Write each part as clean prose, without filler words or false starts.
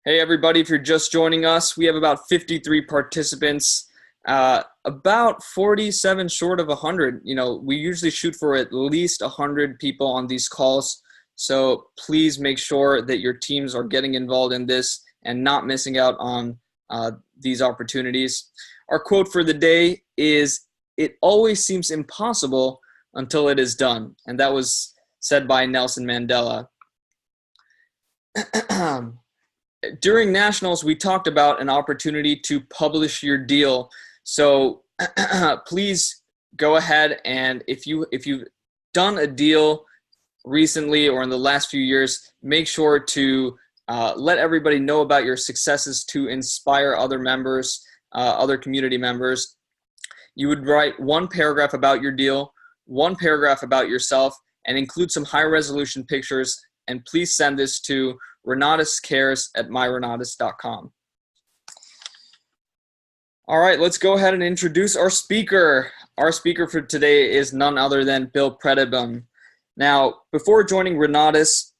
Hey everybody, if you're just joining us, we have about 53 participants, about 47 short of 100. We usually shoot for at least 100 people on these calls. So please make sure that your teams are getting involved in this and not missing out on these opportunities. Our quote for the day is, "It always seems impossible until it is done." And that was said by Nelson Mandela. During nationals, we talked about an opportunity to publish your deal. So please go ahead, and if you've done a deal recently or in the last few years, make sure to let everybody know about your successes to inspire other members, other community members. You would write one paragraph about your deal, one paragraph about yourself, and include some high-resolution pictures. And please send this to renatuscares@myrenatus.com. All right, let's go ahead and introduce our speaker. Our speaker for today is none other than Bill Predebon. Now, before joining Renatus,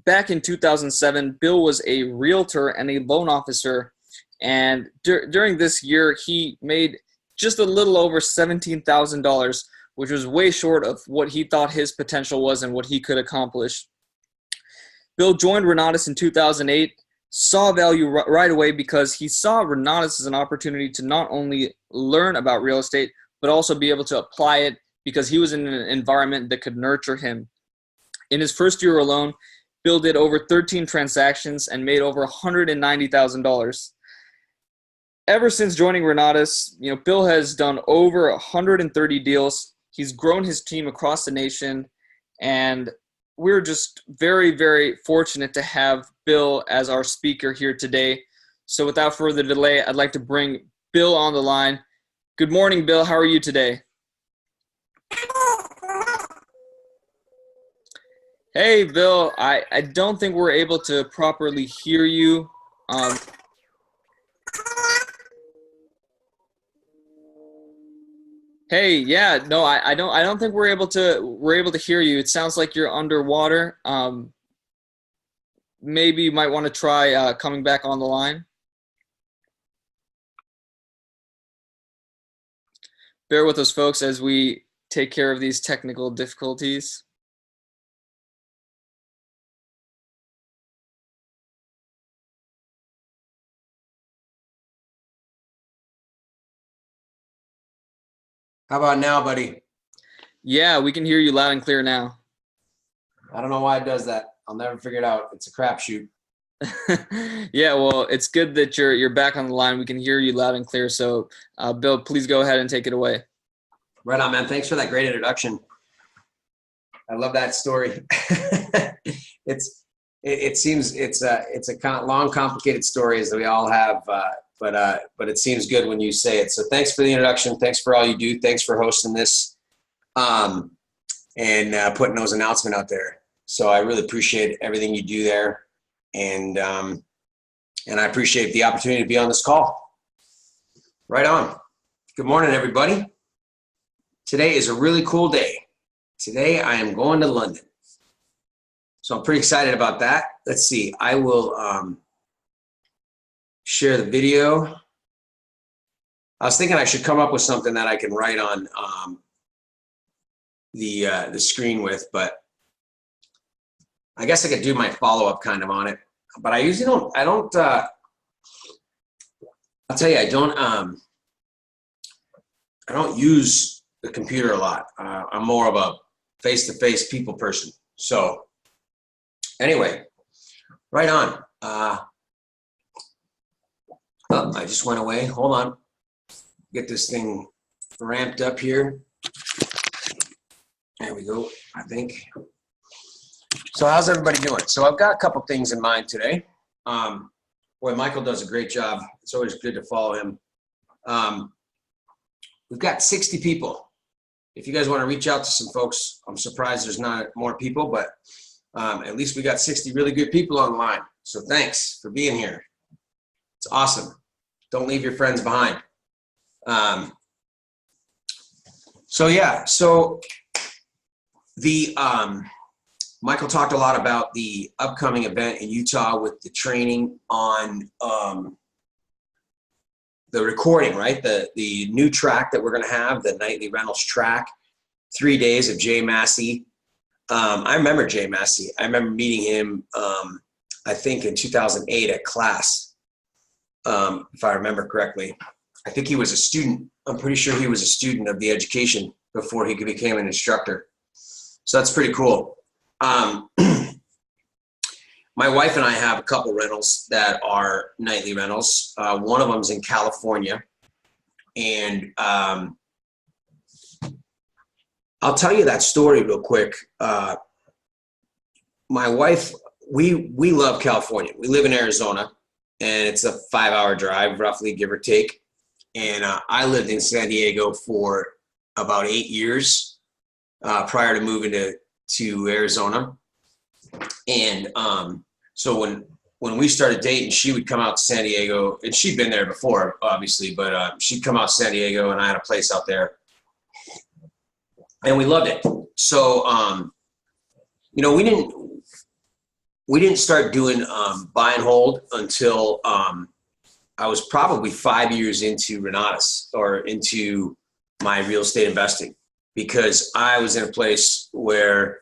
back in 2007, Bill was a realtor and a loan officer. And during this year, he made just a little over $17,000, which was way short of what he thought his potential was and what he could accomplish. Bill joined Renatus in 2008, saw value right away because he saw Renatus as an opportunity to not only learn about real estate, but also be able to apply it because he was in an environment that could nurture him. In his first year alone, Bill did over 13 transactions and made over $190,000. Ever since joining Renatus, Bill has done over 130 deals. He's grown his team across the nation, and we're just very, very fortunate to have Bill as our speaker here today. So without further delay, I'd like to bring Bill on the line. Good morning, Bill. How are you today? Hey, Bill. I don't think we're able to properly hear you. Hey, yeah, no, I don't think we're able to hear you. It sounds like you're underwater. Maybe you might want to try coming back on the line. Bear with us, folks, as we take care of these technical difficulties. How about now, buddy? Yeah, we can hear you loud and clear now. I don't know why it does that. I'll never figure it out. It's a crapshoot. Yeah, well, it's good that you're back on the line. We can hear you loud and clear. So, Bill, please go ahead and take it away. Right on, man. Thanks for that great introduction. I love that story. It seems it's a long, complicated story as we all have, but it seems good when you say it. So thanks for the introduction. Thanks for all you do. Thanks for hosting this, and putting those announcements out there. So I really appreciate everything you do there, and I appreciate the opportunity to be on this call. Right on. Good morning, everybody. Today is a really cool day. Today I am going to London. So I'm pretty excited about that. Let's see. I will share the video. I was thinking I should come up with something that I can write on the screen with, but I guess I could do my follow-up kind of on it. But I usually don't. I'll tell you, I don't use the computer a lot. I'm more of a face-to-face people person. So anyway, right on. Oh, I just went away. Hold on. Get this thing ramped up here. There we go, I think. So how's everybody doing? So I've got a couple things in mind today. Boy, Michael does a great job. It's always good to follow him. We've got 60 people. If you guys want to reach out to some folks, I'm surprised there's not more people, but at least we got 60 really good people on the line. So thanks for being here. It's awesome. Don't leave your friends behind. So yeah, so the Michael talked a lot about the upcoming event in Utah with the training on the recording, right? The new track that we're going to have, the nightly rentals track, 3 days of Jay Massey. I remember Jay Massey. I remember meeting him, I think in 2008 at class, if I remember correctly. I think he was a student. I'm pretty sure he was a student of the education before he became an instructor. So that's pretty cool. My wife and I have a couple rentals that are nightly rentals. One of them's in California. And I'll tell you that story real quick. My wife, we love California. We live in Arizona, and it's a 5-hour drive, roughly, give or take. And I lived in San Diego for about 8 years prior to moving to Arizona. And so when we started dating, she would come out to San Diego, and she'd been there before, obviously, but she'd come out to San Diego, and I had a place out there. And we loved it. So, we didn't start doing buy and hold until I was probably 5 years into Renatus, or into my real estate investing, because I was in a place where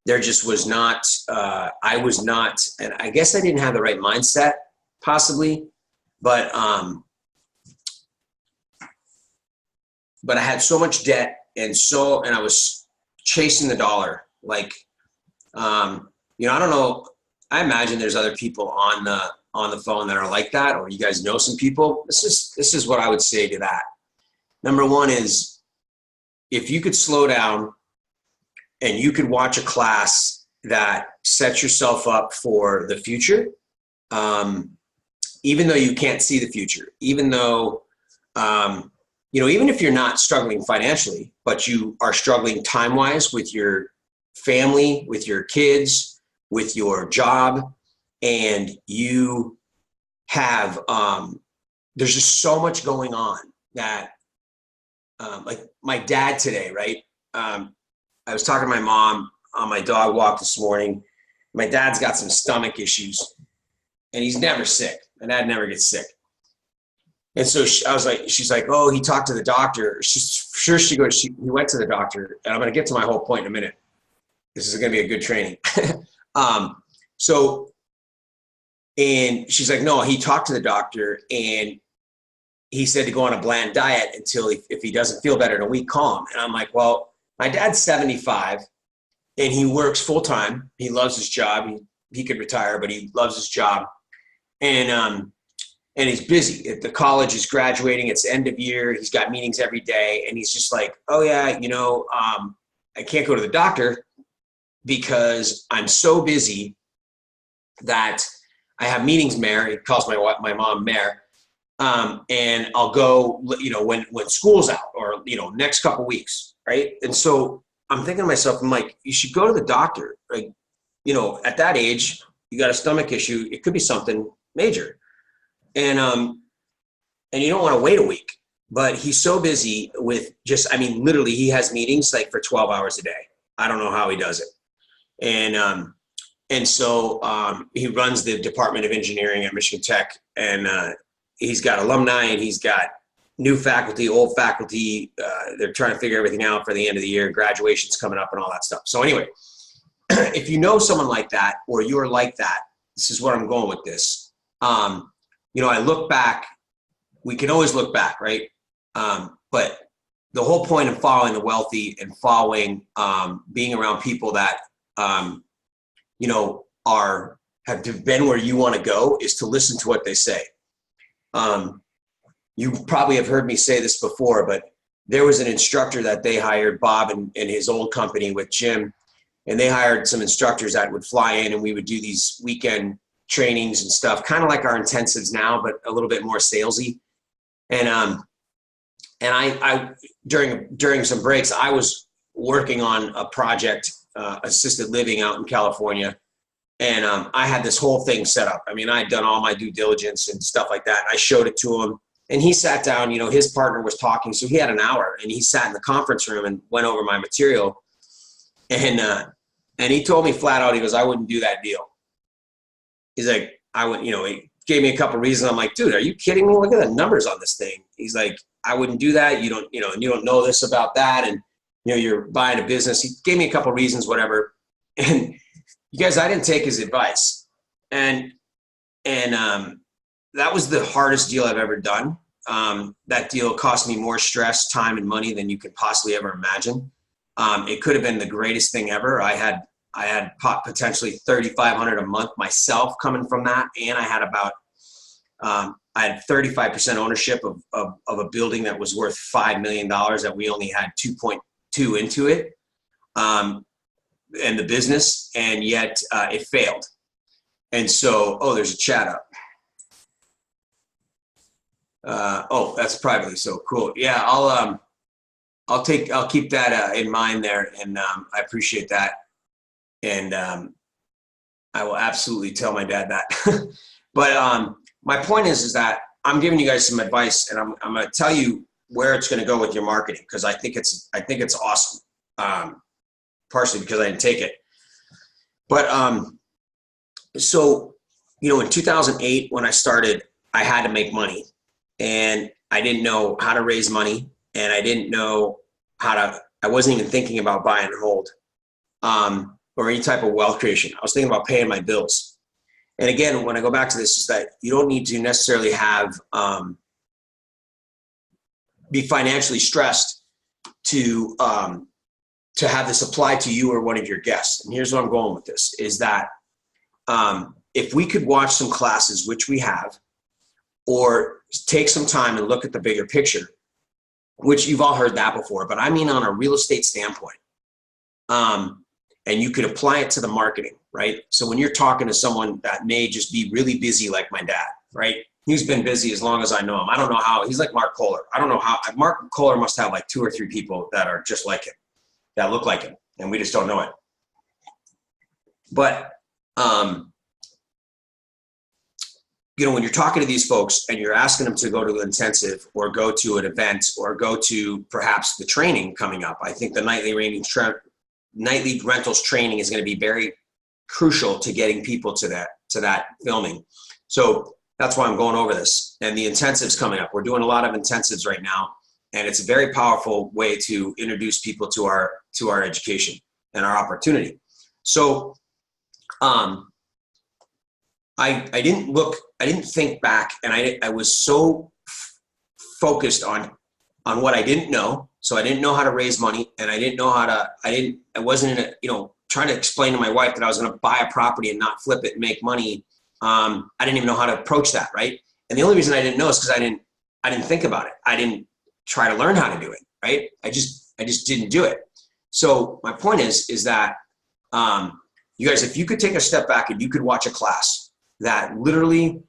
there just was not, I was not, and I guess I didn't have the right mindset, possibly, but I had so much debt, and I was chasing the dollar. Like, I don't know. I imagine there's other people on the phone that are like that, or you guys know some people. This is what I would say to that. Number one is, if you could slow down and you could watch a class that sets yourself up for the future, even though you can't see the future, even though, even if you're not struggling financially, but you are struggling time-wise with your family, with your kids, with your job, and you have, there's just so much going on that, like my dad today, right? I was talking to my mom on my dog walk this morning. My dad's got some stomach issues, and he's never sick. My dad never gets sick. And so she's like, oh, he talked to the doctor. He went to the doctor, and I'm going to get to my whole point in a minute. This is going to be a good training. And she's like, no, he talked to the doctor, and he said to go on a bland diet until if he doesn't feel better in a week, call him. And I'm like, well, my dad's 75 and he works full time. He loves his job. He could retire, but he loves his job. And he's busy. The college is graduating. It's end of year. He's got meetings every day. And he's just like, oh yeah, I can't go to the doctor because I'm so busy that I have meetings, Mare. He calls my mom Mare. And I'll go, when school's out, or, next couple weeks. Right. And so I'm thinking to myself, I'm like, you should go to the doctor. Like, at that age, you got a stomach issue. It could be something major. And you don't want to wait a week, but he's so busy with literally he has meetings like for 12 hours a day. I don't know how he does it. And so he runs the Department of Engineering at Michigan Tech, and he's got alumni, and he's got new faculty, old faculty. They're trying to figure everything out for the end of the year. Graduation's coming up and all that stuff. So anyway, if you know someone like that, or you're like that, this is where I'm going with this. I look back. We can always look back, right? But the whole point of following the wealthy and following, being around people that, have been where you want to go, is to listen to what they say. You probably have heard me say this before, but there was an instructor that they hired, Bob and his old company with Jim, and they hired some instructors that would fly in, and we would do these weekend trainings and stuff, kind of like our intensives now, but a little bit more salesy. And I during some breaks, I was working on a project, assisted living out in California. And I had this whole thing set up. I mean, I'd done all my due diligence and stuff like that. I showed it to him, and he sat down. His partner was talking, so he had an hour, and he sat in the conference room and went over my material. And he told me flat out, he goes, I wouldn't do that deal. He's like, I would, he gave me a couple of reasons. I'm like, dude, are you kidding me? Look at the numbers on this thing. He's like, I wouldn't do that. You don't, and you don't know this about that. And, you're buying a business. He gave me a couple of reasons, whatever. And you guys, I didn't take his advice. And that was the hardest deal I've ever done. That deal cost me more stress, time, and money than you could possibly ever imagine. It could have been the greatest thing ever. I had potentially $3,500 a month myself coming from that. And I had I had 35% ownership of a building that was worth $5 million that we only had 2.2 into it. And the business, and yet it failed. And so, there's a chat up. That's privately. So cool. Yeah. I'll keep that in mind there. And I appreciate that. And I will absolutely tell my dad that. But my point is that I'm giving you guys some advice, and I'm going to tell you where it's going to go with your marketing, because I think it's awesome. Partially because I didn't take it. But so in 2008 when I started, I had to make money, and I didn't know how to raise money, and I didn't know I wasn't even thinking about buy and hold or any type of wealth creation. I was thinking about paying my bills. And again, when I go back to this, is that you don't need to necessarily have be financially stressed to have this apply to you or one of your guests. And here's where I'm going with this, is that if we could watch some classes, which we have, or take some time and look at the bigger picture, which you've all heard that before, but I mean on a real estate standpoint. And you could apply it to the marketing, right? So when you're talking to someone that may just be really busy, like my dad, right? He's been busy as long as I know him. I don't know how. He's like Mark Kohler. I don't know how. Mark Kohler must have like 2 or 3 people that are just like him, that look like him, and we just don't know it. But when you're talking to these folks and you're asking them to go to the intensive or go to an event or go to perhaps the training coming up, I think the nightly rentals training is going to be very crucial to getting people to that filming. So that's why I'm going over this. And the intensives coming up. We're doing a lot of intensives right now, and it's a very powerful way to introduce people to our education and our opportunity. So I didn't think back, and I was so focused on what I didn't know. So I didn't know how to raise money, and I didn't know I wasn't in trying to explain to my wife that I was going to buy a property and not flip it and make money. I didn't even know how to approach that. Right. And the only reason I didn't know is because I didn't think about it. I didn't try to learn how to do it. Right. I just didn't do it. So my point is that you guys, if you could take a step back and you could watch a class that literally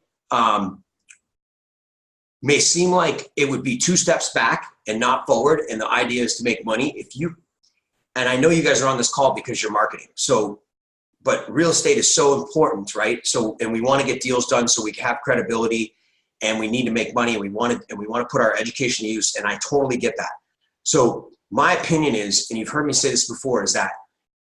may seem like it would be 2 steps back and not forward, and the idea is to make money. And I know you guys are on this call because you're marketing. So, but real estate is so important, right? So, and we want to get deals done so we can have credibility, and we need to make money, and we want to put our education to use. And I totally get that. So my opinion is, and you've heard me say this before, is that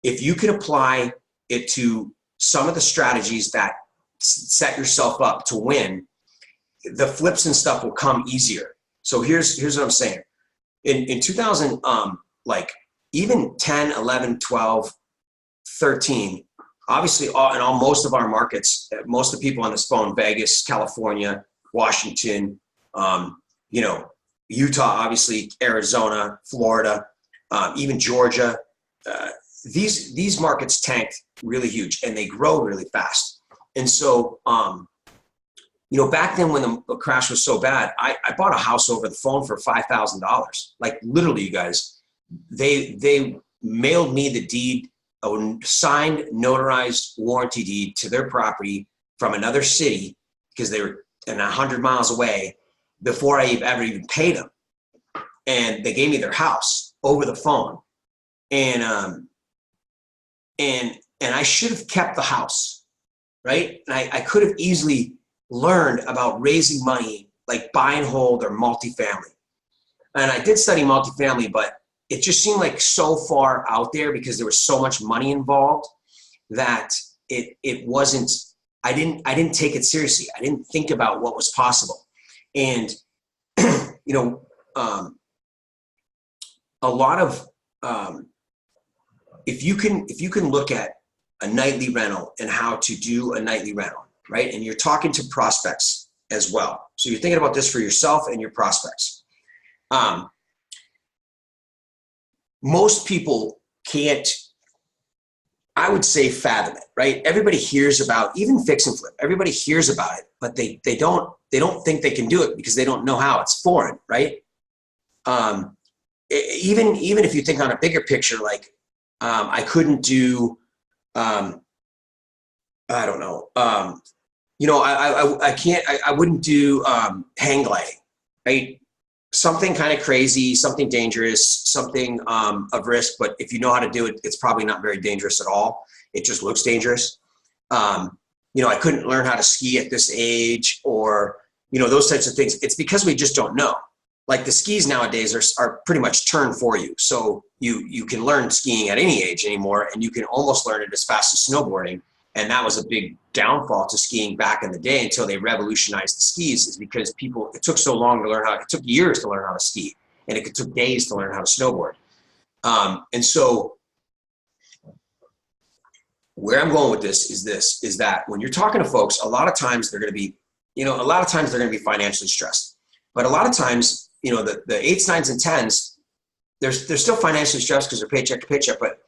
if you can apply it to some of the strategies that set yourself up to win, the flips and stuff will come easier. So here's what I'm saying. In 2000, even 10, 11, 12, 13, obviously most of our markets, most of the people on this phone, Vegas, California, Washington, Utah, obviously, Arizona, Florida, even Georgia, these markets tanked really huge, and they grow really fast. And so, back then when the crash was so bad, I bought a house over the phone for $5,000. Like literally, you guys, they mailed me the deed, a signed, notarized warranty deed to their property from another city, because they were 100 miles away, before I ever even paid them. And they gave me their house over the phone. And I should have kept the house, right? And I could have easily learned about raising money, like buy and hold or multifamily. And I did study multifamily, but it just seemed like so far out there because there was so much money involved that it wasn't, I didn't take it seriously. I didn't think about what was possible. And, you know, a lot of, if you can look at a nightly rental and how to do a nightly rental, right? And you're talking to prospects as well. So you're thinking about this for yourself and your prospects. Most people can't, I would say, fathom it, right? Everybody hears about, even fix and flip, everybody hears about it, but they don't think they can do it because they don't know how. It's foreign, right? Even if you think on a bigger picture, like I couldn't do, I don't know, you know, I wouldn't do hang gliding, right? Something kind of crazy, something dangerous, something of risk, but if you know how to do it, it's probably not very dangerous at all. It just looks dangerous. You know, I couldn't learn how to ski at this age, or, you know, those types of things. It's because we just don't know. Like the skis nowadays are pretty much turned for you. So you can learn skiing at any age anymore, and you can almost learn it as fast as snowboarding. And that was a big downfall to skiing back in the day until they revolutionized the skis, is because it took so long to learn how, it took years to learn how to ski, and it took days to learn how to snowboard. And so where I'm going with this is that when you're talking to folks, a lot of times they're going to be, you know, financially stressed, but a lot of times, you know, the 8s, 9s, and 10s, they're still financially stressed because they're paycheck to paycheck, but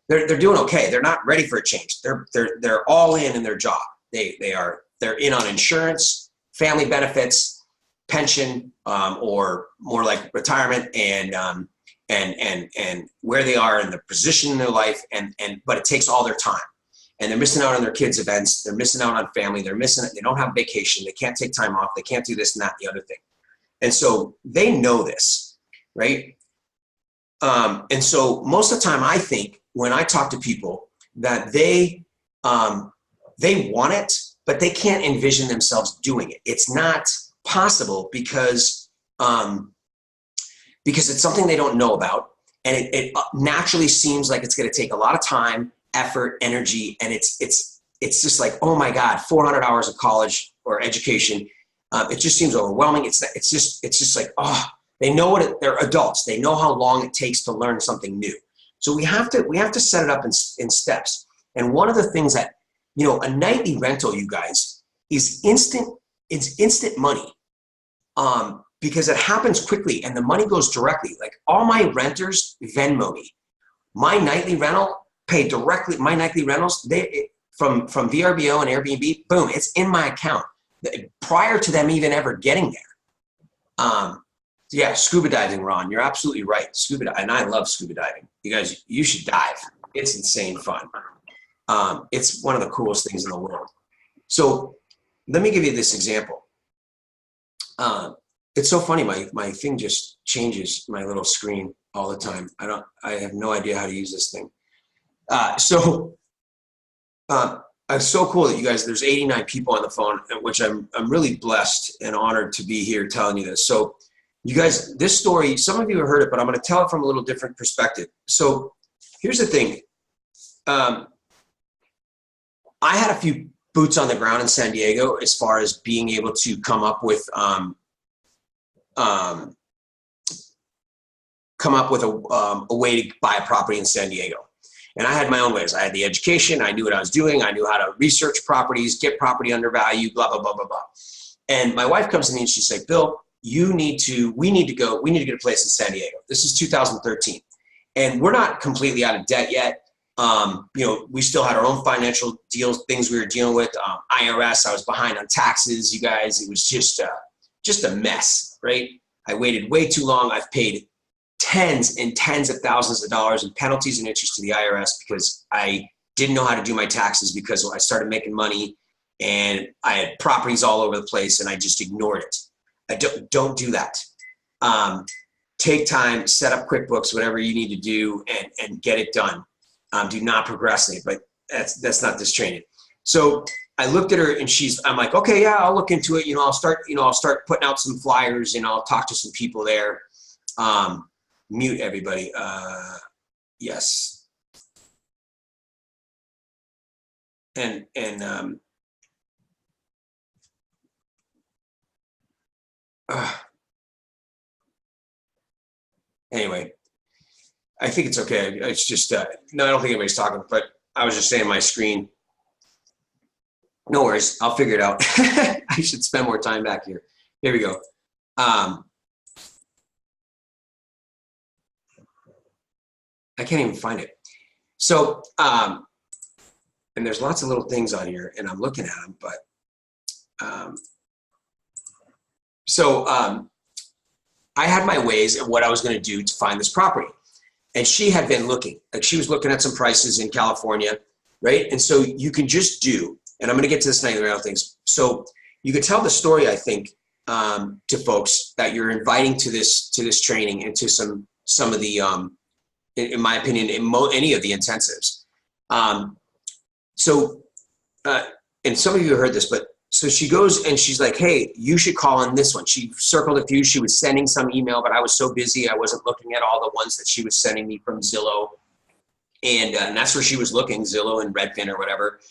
they're doing okay. They're not ready for a change. They're all in their job. They're in on insurance, family benefits, pension, or more like retirement, and where they are in the position in their life, but it takes all their time, and they're missing out on their kids' events. They're missing out on family. They don't have vacation. They can't take time off. They can't do this and that and the other thing. And so they know this, right? And so most of the time, I think when I talk to people that they want it, but they can't envision themselves doing it. It's not possible because it's something they don't know about, and it naturally seems like it's going to take a lot of time, effort, energy, and it's just like, oh my God, 400 hours of college or education. It just seems overwhelming. It's just like, oh, they know they're adults. They know how long it takes to learn something new. So we have to set it up in steps. And one of the things that, you know, a nightly rental, you guys, is instant. It's instant money, because it happens quickly and the money goes directly. Like all my renters Venmo me. My nightly rental paid directly. My nightly rentals, from VRBO and Airbnb, boom, it's in my account prior to them even ever getting there. Yeah, scuba diving, Ron. You're absolutely right. Scuba diving, and I love scuba diving. You guys, you should dive. It's insane fun. It's one of the coolest things in the world. So let me give you this example. It's so funny. My thing just changes, my little screen, all the time. I have no idea how to use this thing. It's so cool that you guys, there's 89 people on the phone, which I'm really blessed and honored to be here telling you this. So you guys, this story, some of you have heard it, but I'm going to tell it from a little different perspective. So here's the thing. I had a few boots on the ground in San Diego as far as being able to come up with a way to buy a property in San Diego. And I had my own ways. I had the education. I knew what I was doing. I knew how to research properties, get property undervalued, blah, blah, blah, blah, blah. And my wife comes to me and she's like, Bill, we need to get a place in San Diego. This is 2013. And we're not completely out of debt yet. You know, we still had our own financial deals, things we were dealing with. IRS, I was behind on taxes, you guys. It was just a mess, right? I waited way too long. I've paid tens and tens of thousands of dollars in penalties and interest to the IRS because I didn't know how to do my taxes, because I started making money and I had properties all over the place and I just ignored it. I don't do that. Take time, set up QuickBooks, whatever you need to do, and get it done. Do not procrastinate, but that's not this training. So I looked at her and I'm like, okay, yeah, I'll look into it. I'll start putting out some flyers and I'll talk to some people there. mute everybody. Yes. And anyway, I think it's okay. It's just, no, I don't think anybody's talking, but I was just saying my screen. No worries. I'll figure it out. I should spend more time back here. Here we go. I can't even find it. So, and there's lots of little things on here and I'm looking at them, but, I had my ways of what I was going to do to find this property. And she had been looking, like she was looking at some prices in California, right? And so you can just do, and I'm going to get to this nightly rental things. So you could tell the story, I think, to folks that you're inviting to this training and to some of the, in my opinion, any of the intensives. And some of you heard this, but so she goes and she's like, hey, you should call on this one. She circled a few. She was sending some email, but I was so busy. I wasn't looking at all the ones that she was sending me from Zillow. And that's where she was looking, Zillow and Redfin or whatever.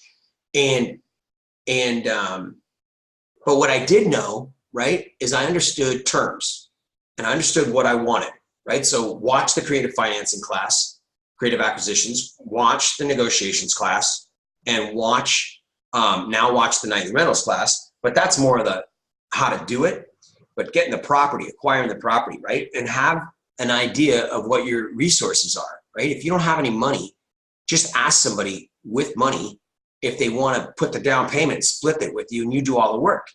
But what I did know, right, is I understood terms and I understood what I wanted, right? So watch the creative financing class, creative acquisitions, watch the negotiations class, and now watch the nightly rentals class. But that's more of the how to do it, but getting the property, acquiring the property, right? And have an idea of what your resources are, right? If you don't have any money, just ask somebody with money if they want to put the down payment, split it with you, and you do all the work,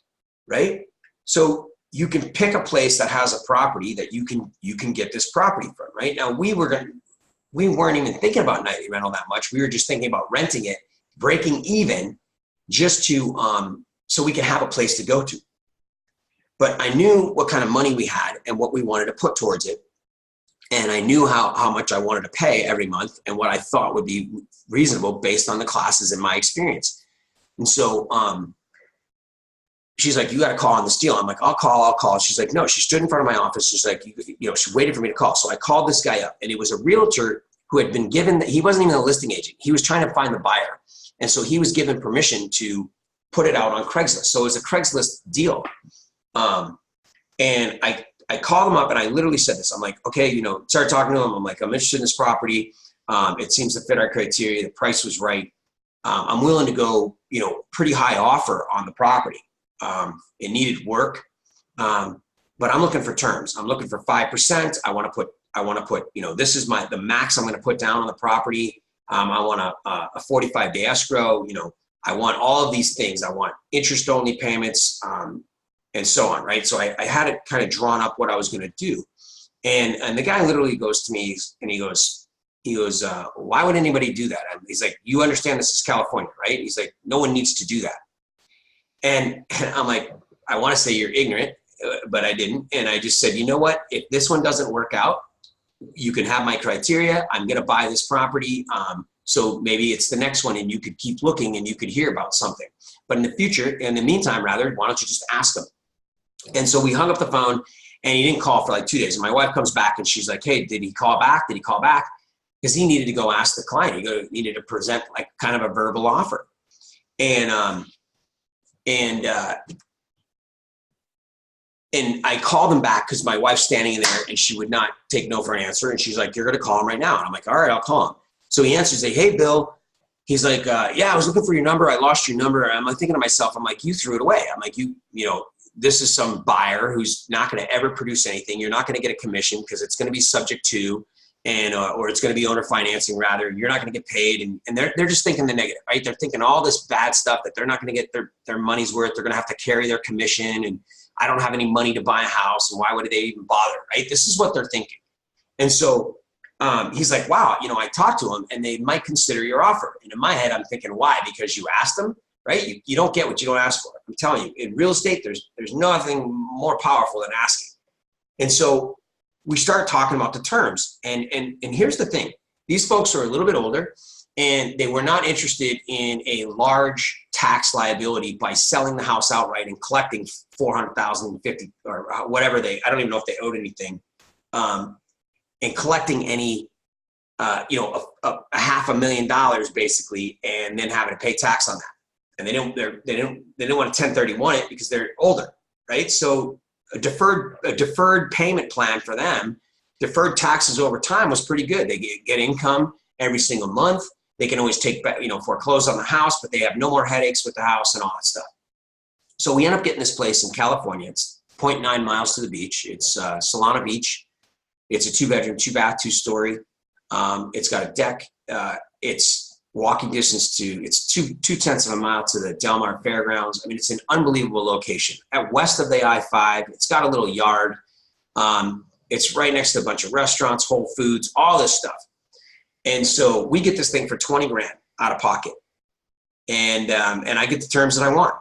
right? So you can pick a place that has a property that you can get this property from, right? Now we weren't even thinking about nightly rental that much. We were just thinking about renting it, breaking even, just to so we can have a place to go to. But I knew what kind of money we had and what we wanted to put towards it. And I knew how much I wanted to pay every month and what I thought would be reasonable based on the classes and my experience. And so she's like, you got to call on this deal. I'm like, I'll call. She's like, no. She stood in front of my office. She's like, she waited for me to call. So I called this guy up, and it was a realtor who had been given, he wasn't even a listing agent. He was trying to find the buyer. And so he was given permission to put it out on Craigslist. So it was a Craigslist deal. And I called him up and I literally said this. I'm like, okay, started talking to him. I'm like, I'm interested in this property. It seems to fit our criteria. The price was right. I'm willing to go, pretty high offer on the property. It needed work. But I'm looking for terms. I'm looking for 5%. I want to put, this is the max I'm going to put down on the property. I want a 45-day escrow. I want all of these things. I want interest-only payments, and so on, right? So I had it kind of drawn up what I was going to do. And the guy literally goes to me and he goes, why would anybody do that? And he's like, you understand this is California, right? He's like, no one needs to do that. And I'm like, I want to say you're ignorant, but I didn't. And I just said, you know what? If this one doesn't work out, you can have my criteria. I'm going to buy this property. So maybe it's the next one and you could keep looking and you could hear about something. But in the meantime, why don't you just ask him? And so we hung up the phone and he didn't call for like 2 days. And my wife comes back and she's like, hey, did he call back? Because he needed to go ask the client. He needed to present like kind of a verbal offer. And I called him back because my wife's standing in there and she would not take no for an answer. And she's like, you're going to call him right now. And I'm like, all right, I'll call him. So he answers, like, hey, Bill. He's like, yeah, I was looking for your number. I lost your number. I'm like thinking to myself, I'm like, you threw it away. I'm like, this is some buyer who's not going to ever produce anything. You're not going to get a commission because it's going to be subject to, or it's going to be owner financing rather. You're not going to get paid. And they're just thinking the negative, right? They're thinking all this bad stuff that they're not going to get their money's worth. They're going to have to carry their commission. And I don't have any money to buy a house. And why would they even bother, right? This is what they're thinking. And so he's like, wow, I talked to them and they might consider your offer. And in my head, I'm thinking, why? Because you asked them, right? You don't get what you don't ask for. I'm telling you, in real estate, there's nothing more powerful than asking. And so we start talking about the terms. And here's the thing. These folks are a little bit older and they were not interested in a large tax liability by selling the house outright and collecting $400,050 or whatever I don't even know if they owed anything. and collecting any, a $500,000 basically, and then having to pay tax on that. And they didn't want to 1031 it because they're older, right? So a deferred payment plan for them, deferred taxes over time was pretty good. They get income every single month. They can always take, foreclose on the house, but they have no more headaches with the house and all that stuff. So we end up getting this place in California. It's 0.9 miles to the beach. It's Solana Beach. It's a 2-bedroom, 2-bath, 2-story. It's got a deck. It's walking distance to, it's 2/10 of a mile to the Del Mar Fairgrounds. I mean, it's an unbelievable location. At west of the I-5, it's got a little yard. It's right next to a bunch of restaurants, Whole Foods, all this stuff. And so we get this thing for 20 grand out of pocket. And I get the terms that I want.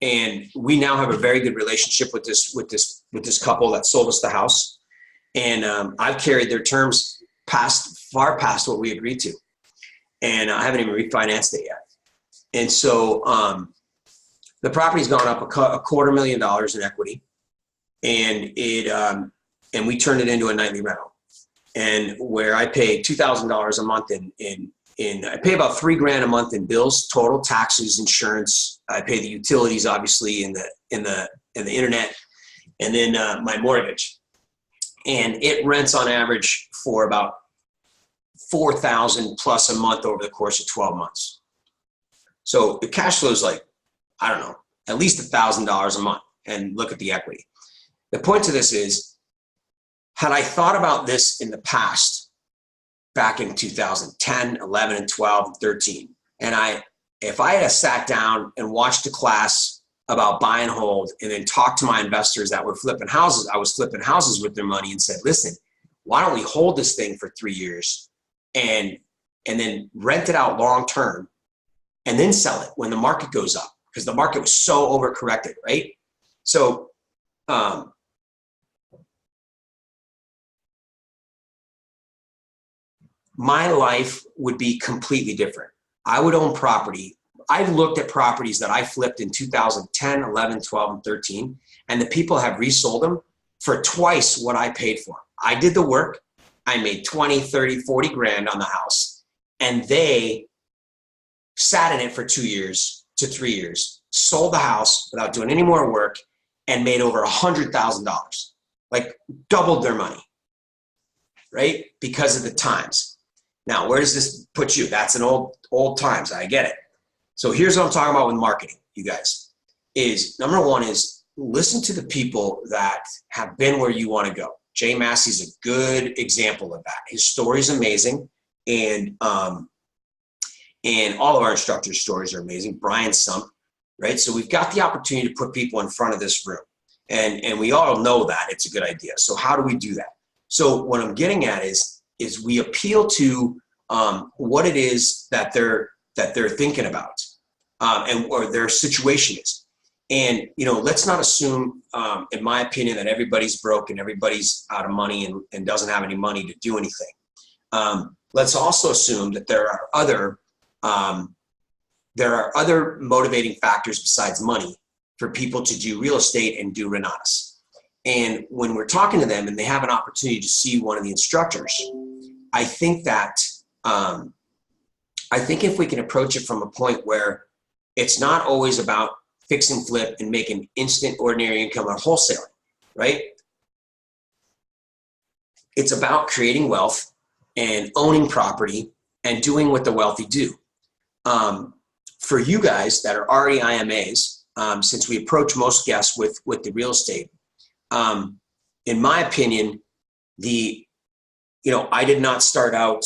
And we now have a very good relationship with this couple that sold us the house. And I've carried their terms far past what we agreed to. And I haven't even refinanced it yet. And so the property's gone up $250,000 in equity. And and we turned it into a nightly rental. And where I pay $2,000 a month I pay about $3 grand a month in bills, total taxes, insurance. I pay the utilities, obviously, in the internet, and then my mortgage. And it rents on average for about $4,000 plus a month over the course of 12 months. So the cash flow is like, I don't know, at least $1,000 a month. And look at the equity. The point to this is, had I thought about this in the past, back in 2010, 11, and 12, and 13, and if I had sat down and watched a class about buy and hold, and then talked to my investors that were flipping houses, I was flipping houses with their money, and said, listen, why don't we hold this thing for 3 years and then rent it out long term and then sell it when the market goes up, because the market was so overcorrected, right? So my life would be completely different. I would own property. I've looked at properties that I flipped in 2010, 11, 12, and 13, and the people have resold them for twice what I paid for them. I did the work. I made 20, 30, 40 grand on the house, and they sat in it for 2 years to 3 years, sold the house without doing any more work, and made over $100,000, like doubled their money, right? Because of the times. Now, where does this put you? That's an old times. I get it. So here's what I'm talking about with marketing, you guys, is number one is listen to the people that have been where you want to go. Jay Massey's a good example of that. His story is amazing. And all of our instructors' stories are amazing. Brian Sump, right? So we've got the opportunity to put people in front of this room. And we all know that it's a good idea. So how do we do that? So what I'm getting at is we appeal to what it is that they're thinking about or their situation is. And, let's not assume, in my opinion, that everybody's broke and everybody's out of money and doesn't have any money to do anything. Let's also assume that there are other motivating factors besides money for people to do real estate and do Renatus. And when we're talking to them and they have an opportunity to see one of the instructors, I think that if we can approach it from a point where it's not always about fix and flip and making instant ordinary income or wholesaling, right? It's about creating wealth and owning property and doing what the wealthy do. For you guys that are already IMAs, since we approach most guests with the real estate, in my opinion, I did not start out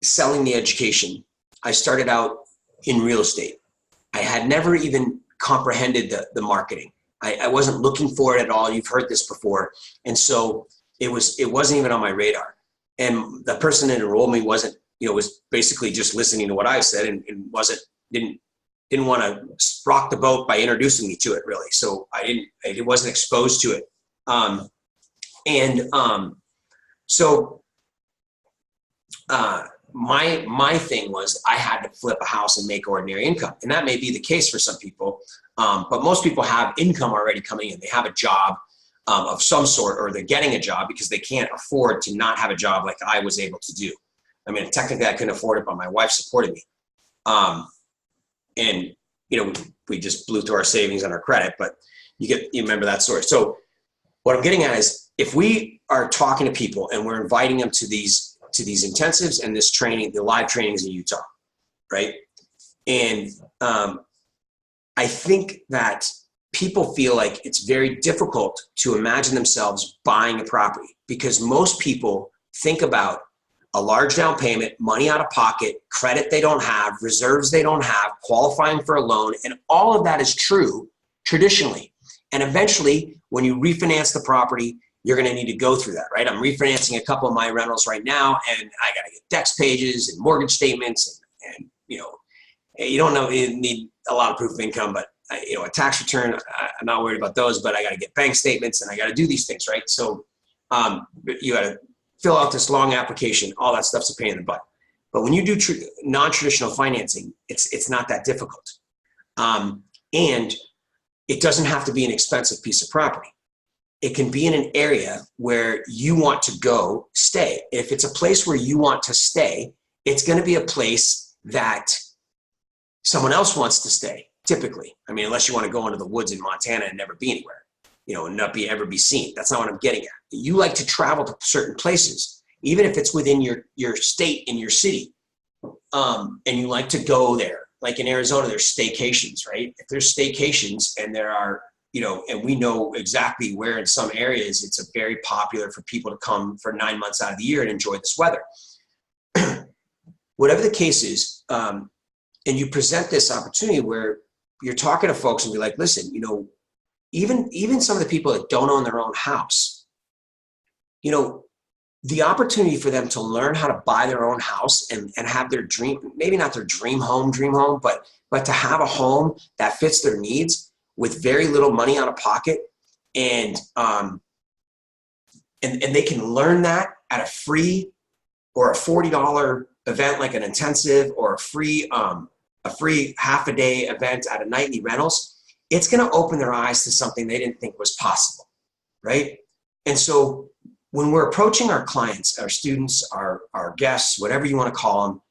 selling the education. I started out in real estate. I had never even comprehended the marketing. I wasn't looking for it at all. You've heard this before. And so it wasn't even on my radar. And the person that enrolled me was basically just listening to what I said and didn't want to rock the boat by introducing me to it really. So I wasn't exposed to it. My thing was I had to flip a house and make ordinary income. And that may be the case for some people. But most people have income already coming in. They have a job. of some sort, or they're getting a job because they can't afford to not have a job like I was able to do. I mean, technically I couldn't afford it, but my wife supported me. And, you know, we just blew through our savings on our credit, but you remember that story. So what I'm getting at is, if we are talking to people and we're inviting them to these intensives and this training, the live trainings in Utah, right? And I think that people feel like it's very difficult to imagine themselves buying a property, because most people think about a large down payment, money out of pocket, credit they don't have, reserves they don't have, qualifying for a loan, and all of that is true traditionally. And eventually, when you refinance the property, you're going to need to go through that, right? I'm refinancing a couple of my rentals right now, and I got to get dex pages and mortgage statements, and you know, you don't know, you need a lot of proof of income, but you know, a tax return, I'm not worried about those, but I got to get bank statements and I got to do these things, right? So you got to fill out this long application. All that stuff's a pain in the butt. But when you do non-traditional financing, it's not that difficult. And it doesn't have to be an expensive piece of property. It can be in an area where you want to go stay. If it's a place where you want to stay, it's going to be a place that someone else wants to stay, typically. I mean, unless you want to go into the woods in Montana and never be anywhere, you know, and not ever be seen. That's not what I'm getting at. You like to travel to certain places, even if it's within your state, in your city, and you like to go there. Like in Arizona, there's staycations, right? If there's staycations and there are, you know, and we know exactly where in some areas it's a very popular for people to come for 9 months out of the year and enjoy this weather. Whatever the case is, and you present this opportunity where you're talking to folks and be like, listen, you know, even some of the people that don't own their own house, you know, the opportunity for them to learn how to buy their own house and have their dream, maybe not their dream home, but to have a home that fits their needs with very little money out of pocket, and they can learn that at a free or a $40 event like an intensive, or a free half a day event at a nightly rentals. It's going to open their eyes to something they didn't think was possible, right? And so when we're approaching our clients, our students, our guests, whatever you want to call them,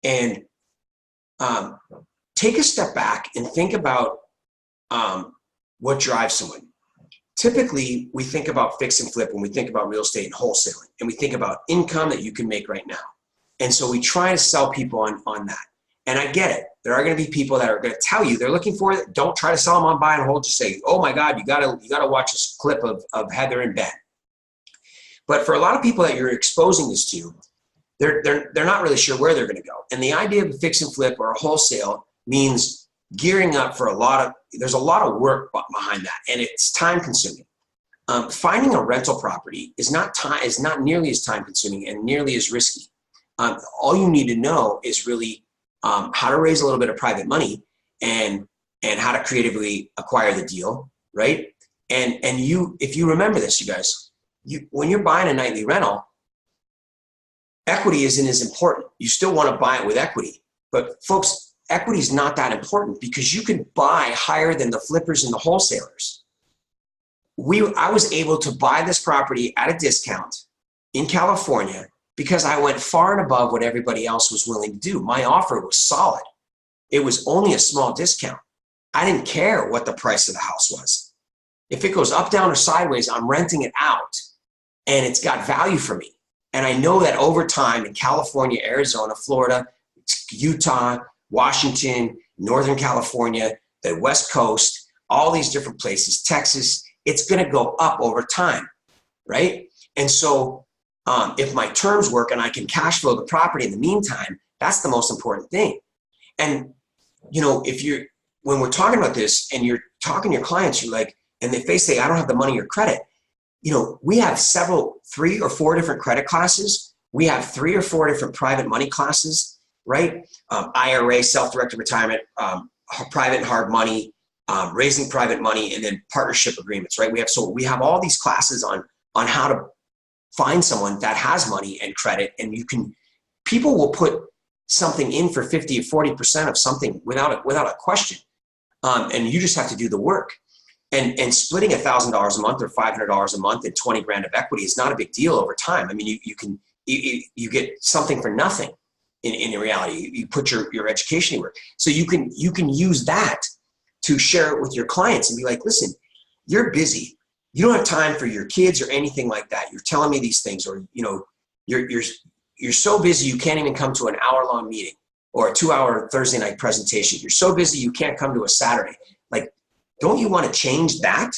and take a step back and think about what drives someone. Typically, we think about fix and flip when we think about real estate and wholesaling, and we think about income that you can make right now. And so we try to sell people on that. And I get it. There are going to be people that are going to tell you they're looking for it. Don't try to sell them on buy and hold. Just say, oh my God, you gotta watch this clip of Heather and Ben. But for a lot of people that you're exposing this to, they're not really sure where they're going to go. And the idea of a fix and flip or a wholesale means gearing up for there's a lot of work behind that, and it's time consuming. Finding a rental property is not nearly as time consuming and nearly as risky. All you need to know is really how to raise a little bit of private money and how to creatively acquire the deal, right? And if you remember this, you guys, when you're buying a nightly rental, equity isn't as important. You still want to buy it with equity, but folks, equity is not that important because you can buy higher than the flippers and the wholesalers. I was able to buy this property at a discount in California because I went far and above what everybody else was willing to do. My offer was solid. It was only a small discount. I didn't care what the price of the house was. If it goes up, down, or sideways, I'm renting it out and it's got value for me. And I know that over time in California, Arizona, Florida, Utah, Washington, Northern California, the West Coast, all these different places, Texas, it's going to go up over time, right? And so if my terms work and I can cash flow the property in the meantime, that's the most important thing. And, you know, when we're talking about this and you're talking to your clients, you're like, and if they say, I don't have the money or credit, you know, we have 3 or 4 different credit classes. We have 3 or 4 different private money classes, right? IRA, self-directed retirement, private and hard money, raising private money, and then partnership agreements, right? We have all these classes on how to find someone that has money and credit, and people will put something in for 50 or 40% of something without a question. And you just have to do the work. And splitting $1,000 a month or $500 a month and 20 grand of equity is not a big deal over time. I mean, you get something for nothing in reality. You put your education work. So you can use that to share it with your clients and be like, listen, you're busy. You don't have time for your kids or anything like that. You're telling me these things, or, you're so busy you can't even come to an hour-long meeting or a 2-hour Thursday night presentation. You're so busy you can't come to a Saturday. Like, don't you want to change that?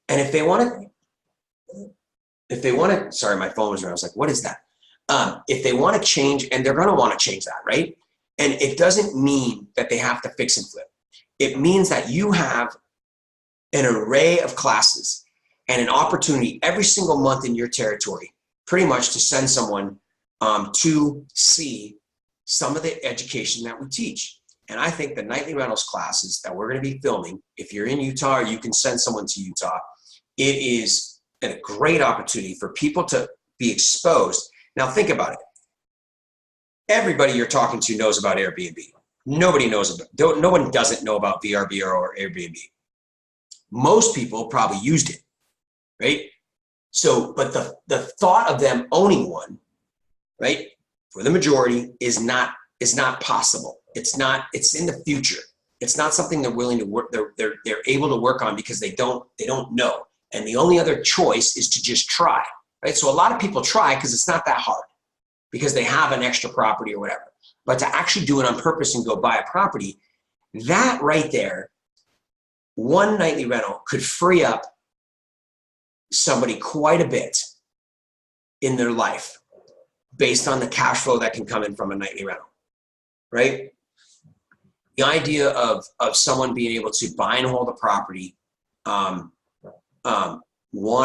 And if they want to, sorry, my phone was ringing. I was like, what is that? If they want to change, and they're going to want to change that, right? And it doesn't mean that they have to fix and flip. It means that you have an array of classes and an opportunity every single month in your territory, pretty much, to send someone to see some of the education that we teach. And I think the nightly rentals classes that we're going to be filming, if you're in Utah or you can send someone to Utah, it is a great opportunity for people to be exposed. Now think about it. Everybody you're talking to knows about Airbnb. Nobody knows about, no one doesn't know about VRBO or Airbnb. Most people probably used it, right? So, but the thought of them owning one, right, for the majority is not possible. It's in the future. It's not something they're willing to work, they're able to work on because they don't know. And the only other choice is to just try, right? So a lot of people try because it's not that hard, because they have an extra property or whatever. But to actually do it on purpose and go buy a property, that right there, one nightly rental could free up somebody quite a bit in their life based on the cash flow that can come in from a nightly rental, right? The idea of someone being able to buy and hold a property, one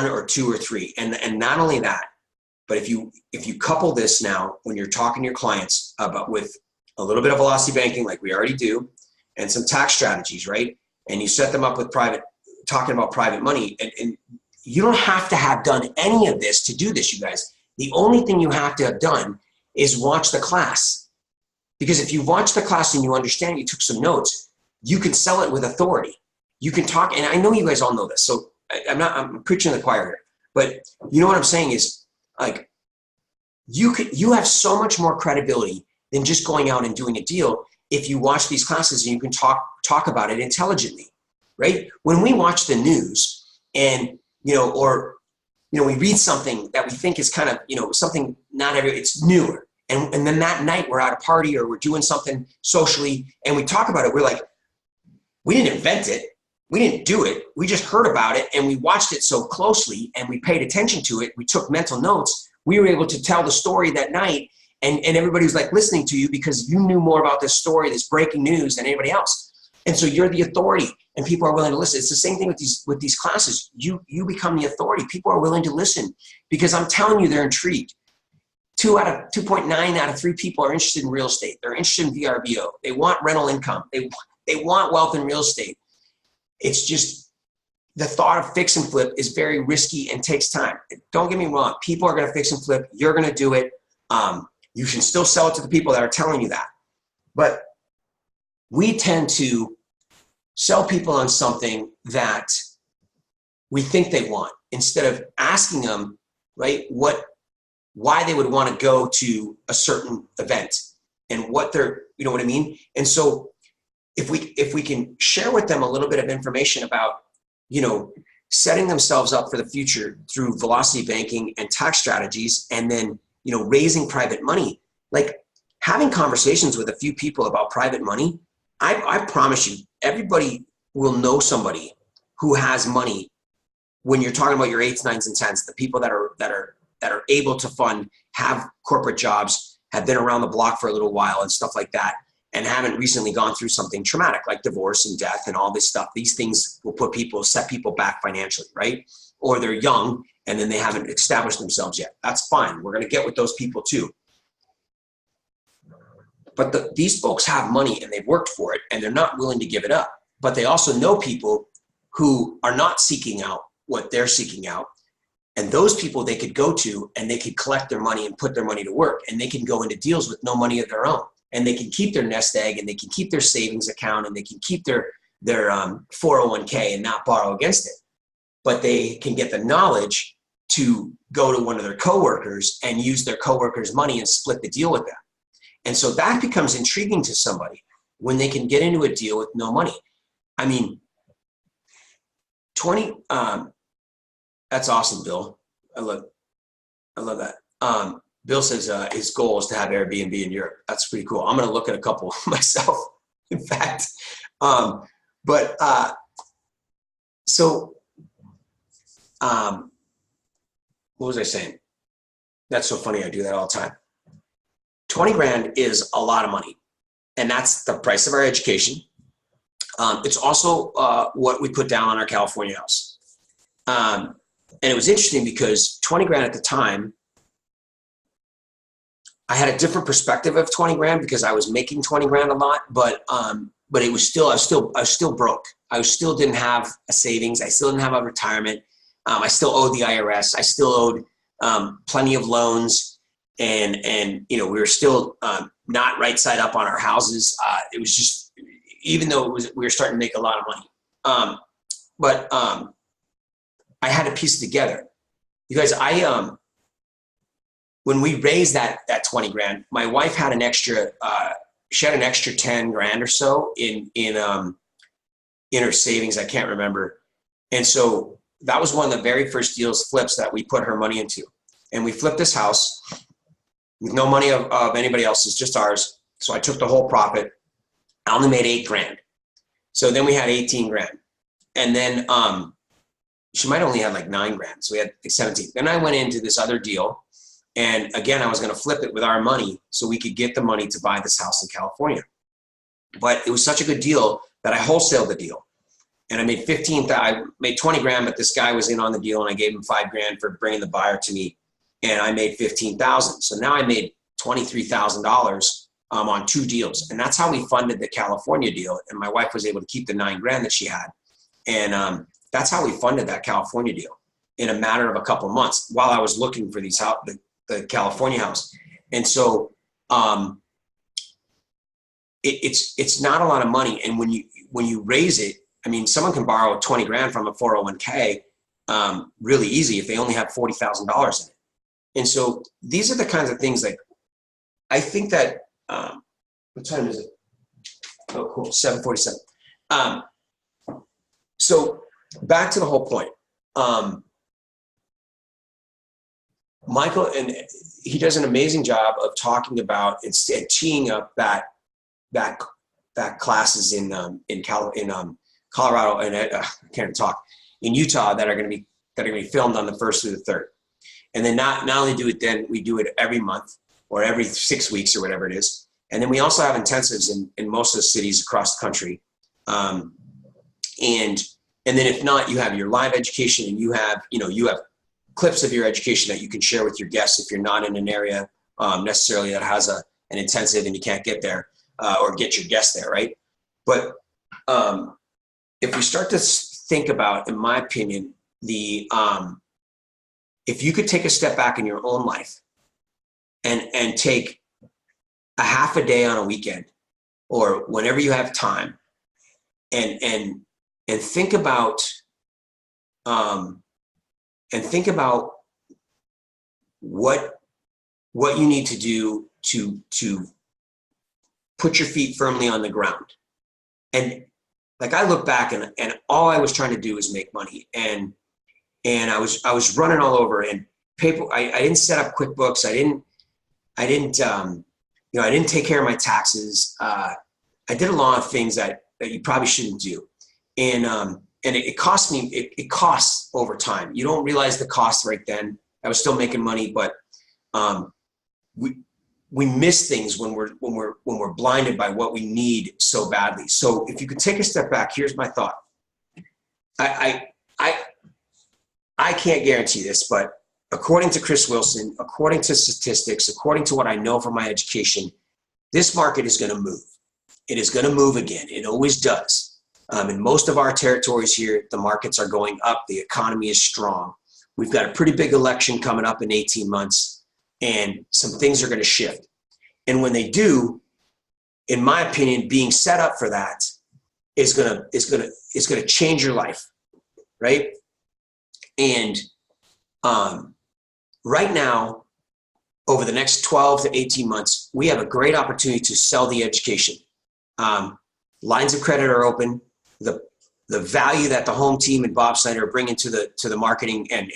or two or three, and not only that, but if you couple this now when you're talking to your clients about with a little bit of velocity banking, like we already do, and some tax strategies, right? And you set them up with talking about private money, and you don't have to have done any of this to do this, you guys. The only thing you have to have done is watch the class. Because if you watch the class and you understand, you took some notes, you can sell it with authority. You can talk, and I know you guys all know this, so I'm preaching to the choir here, but you know what I'm saying is, like, you have so much more credibility than just going out and doing a deal if you watch these classes and you can talk about it intelligently, right? When we watch the news and, we read something that we think is kind of, something it's newer. And then that night we're at a party or we're doing something socially and we talk about it. We're like, we didn't invent it. We didn't do it. We just heard about it and we watched it so closely and we paid attention to it. We took mental notes. We were able to tell the story that night and everybody was like listening to you because you knew more about this story, this breaking news than anybody else. And so you're the authority and people are willing to listen. It's the same thing with these classes. You become the authority. People are willing to listen because I'm telling you, they're intrigued. 2.9 out of 3 people are interested in real estate. They're interested in VRBO. They want rental income. They want wealth in real estate. It's just the thought of fix and flip is very risky and takes time. Don't get me wrong. People are going to fix and flip. You're going to do it. You can still sell it to the people that are telling you that. But we tend to sell people on something that we think they want instead of asking them, right, why they would want to go to a certain event and what they're, you know what I mean? And so if we can share with them a little bit of information about, setting themselves up for the future through velocity banking and tax strategies, and then, raising private money, like having conversations with a few people about private money, I promise you, everybody will know somebody who has money when you're talking about your 8s, 9s, and 10s, the people that are able to fund, have corporate jobs, have been around the block for a little while and stuff like that, and haven't recently gone through something traumatic like divorce and death and all this stuff. These things will set people back financially, right? Or they're young and then they haven't established themselves yet. That's fine. We're going to get with those people too. But these folks have money and they've worked for it and they're not willing to give it up. But they also know people who are not seeking out what they're seeking out. And those people they could go to and they could collect their money and put their money to work, and they can go into deals with no money of their own, and they can keep their nest egg and they can keep their savings account and they can keep their 401k and not borrow against it. But they can get the knowledge to go to one of their coworkers and use their coworkers' money and split the deal with them. And so that becomes intriguing to somebody when they can get into a deal with no money. I mean, 20, that's awesome, Bill. I love that. Bill says his goal is to have Airbnb in Europe. That's pretty cool. I'm going to look at a couple myself, in fact. What was I saying? That's so funny. I do that all the time. 20 grand is a lot of money. And that's the price of our education. It's also what we put down on our California house. And it was interesting because 20 grand at the time, I had a different perspective of 20 grand because I was making 20 grand a lot, but it was still, I was still broke. I still didn't have a savings. I still didn't have a retirement. I still owed the IRS. I still owed plenty of loans, and we were still not right side up on our houses. It was just, even though we were starting to make a lot of money, but I had to piece it together. You guys, when we raised that 20 grand, my wife had an extra. She had an extra 10 grand or so in her savings. I can't remember, and so that was one of the very first flips that we put her money into. And we flipped this house with no money of anybody else's, just ours. So I took the whole profit. I only made 8 grand. So then we had 18 grand. And then she might only have like 9 grand. So we had like 17. Then I went into this other deal. And again, I was going to flip it with our money so we could get the money to buy this house in California. But it was such a good deal that I wholesaled the deal. And I made 20 grand, but this guy was in on the deal and I gave him 5 grand for bringing the buyer to me. And I made 15,000. So now I made $23,000 on 2 deals. And that's how we funded the California deal. And my wife was able to keep the 9 grand that she had. And that's how we funded that California deal in a matter of a couple of months while I was looking for the California house. And so it's not a lot of money. And when you raise it, I mean, someone can borrow 20 grand from a 401k really easy if they only have $40,000 in it. And so these are the kinds of things, like, I think that, what time is it? Oh, cool, 7:47. So back to the whole point. Michael, and he does an amazing job of talking about and teeing up that classes in Colorado and I can't even talk, in Utah that are going to be filmed on the 1st through the 3rd. And then not only do it then, we do it every month or every 6 weeks or whatever it is. And then we also have intensives in most of the cities across the country. And then if not, you have your live education, and you have clips of your education that you can share with your guests if you're not in an area necessarily that has an intensive and you can't get there or get your guests there, right? But if we start to think about, in my opinion, if you could take a step back in your own life and take a half a day on a weekend or whenever you have time and think about what you need to do to put your feet firmly on the ground. And like, I look back and all I was trying to do was make money. And I was running all over, and paper. I didn't set up QuickBooks. I didn't take care of my taxes. I did a lot of things that you probably shouldn't do. And it cost me, it costs over time. You don't realize the cost right then. I was still making money, but we miss things when we're blinded by what we need so badly. So if you could take a step back, here's my thought. I can't guarantee this, but according to Chris Wilson, according to statistics, according to what I know from my education, this market is going to move. It is going to move again. It always does. In most of our territories here, the markets are going up. The economy is strong. We've got a pretty big election coming up in 18 months, and some things are going to shift. And when they do, in my opinion, being set up for that is gonna change your life, right? And right now, over the next 12 to 18 months, we have a great opportunity to sell the education. Lines of credit are open. The value that the home team and Bob Snyder are bringing to the marketing and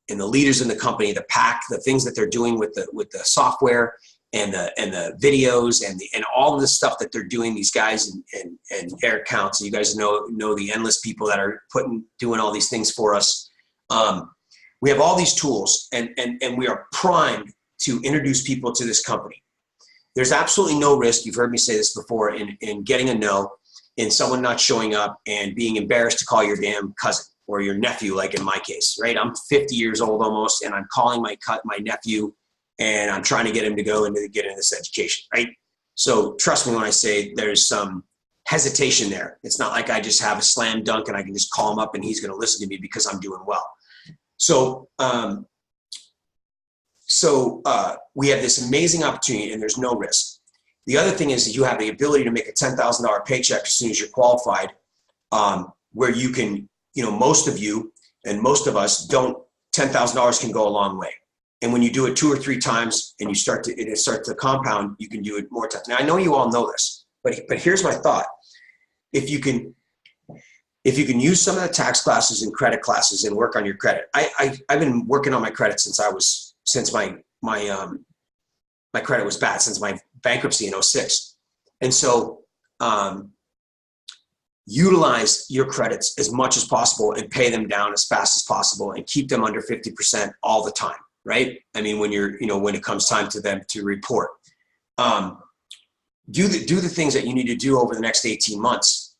the leaders in the company, the pack, the things that they're doing with the software and the videos and all of the stuff that they're doing, these guys and Eric Counts, and you guys know the endless people that are doing all these things for us. We have all these tools and we are primed to introduce people to this company. There's absolutely no risk, you've heard me say this before, in getting a no, in someone not showing up and being embarrassed to call your damn cousin or your nephew, like in my case, right? I'm 50 years old almost, and I'm calling my nephew, and I'm trying to get him to get into this education, right? So trust me when I say there's some hesitation there. It's not like I just have a slam dunk and I can just call him up and he's going to listen to me because I'm doing well. So we have this amazing opportunity and there's no risk. The other thing is that you have the ability to make a $10,000 paycheck as soon as you're qualified, where you can, most of you and most of us don't, $10,000 can go a long way. And when you do it 2 or 3 times and it starts to compound, you can do it more times. Now, I know you all know this, but here's my thought. If you can use some of the tax classes and credit classes and work on your credit. I've been working on my credit since my credit was bad, since my bankruptcy in 2006. And so utilize your credits as much as possible and pay them down as fast as possible and keep them under 50% all the time, right? I mean, when it comes time to them to report. Do the things that you need to do over the next 18 months